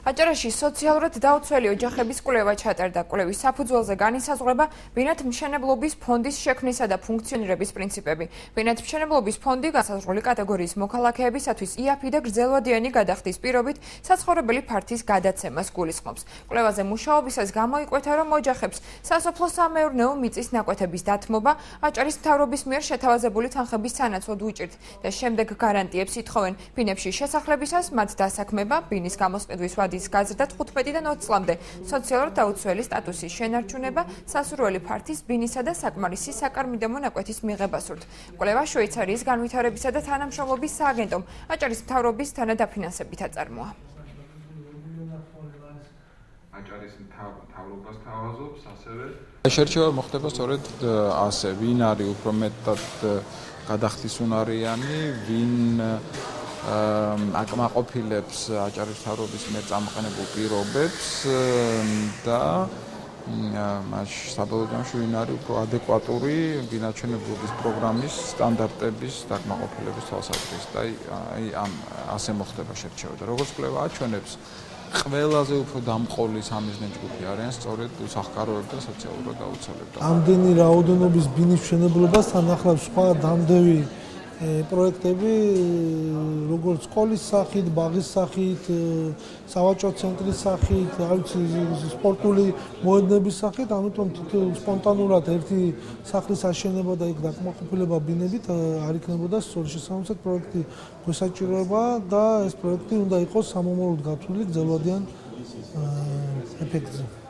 აჭარაში სოციალურად დაუცველი ოჯახების კვლევა ჩატარდა. კვლევის საფუძველზე განისაზღვრება ბინათმშენებლობის ფონდის შექმნისა და ფუნქციონირების პრინციპები. ბინათმშენებლობის ფონდი განსაზღვრული კატეგორიის მოქალაქეებისათვის იაფი და გრძელვადიანი გადახდის პირობით საცხოვრებელი ფართის გადაცემას გულისხმობს. კვლევაზე მუშაობისას გამოიკვეთა, რომ ოჯახებს სასოფლო-სამეურნეო მიწის ნაკვეთების დათმობა აჭარის მთავრობის მიერ შეთავაზებული თანხების სანაცვლოდ უჭირთ და შემდეგ გარანტიებს ითხოვენ. ბინებში შესახლებისას მათ დასაქმება, ბინის გამოსყიდვის ვადის გაზრდა 15-დან 20 წლამდე, სოციალურად დაუცველი სტატუსის შენარჩუნება, სასურველი ფართის, ბინისა და საკმარისი საკარმიდამო ნაკვეთის მიღება სურთ. კვლევა შვეიცარიის განვითარებისა და თანამშრომლობის სააგენტომ აჭარის მთავრობის თანადაფინანსებით აწარმოა. აჭარის მთავრობას თავაზობს ასევე შერჩევა მოხდება სწორედ ასე, ვინ არის უფრო მეტად გადახდისუნარიანი, ვინ აკმაყოფილებს აჭარის მთავრობის მიერ წამოყენებულ პირობებს და მაშინ საბოლოო ჯამში ვინ არის უფრო ადეკვატური ბინათმშენებლობის პროგრამის სტანდარტების დაკმაყოფილების თვალსაზრისით. აი ასე მოხდება შერჩევა და როგორც კვლევა აჩვენებს, ყველაზე უფრო დამყოლი სამიზნე ჯგუფი არიან სწორედ უსახკაროები და სოციალურად დაუცველები. ამდენი რაოდენობის ბინის მშენებლობასთან ახლავს სხვა დამდევი პროექტები, როგორც სკოლის სახით, ბაღის სახით, სავაჭრო ცენტრის სახით, სპორტული მოედნების სახით, ამიტომ სპონტანურად ერთი სახლის აშენება და იქ დაკმაყოფილება ბინებით არ იქნებოდა სწორი შესაბამისად პროექტი გვესაჭიროება და ეს პროექტი უნდა იყოს სამომავლოდ გათვლილი გრძელვადიან ეფექტზე.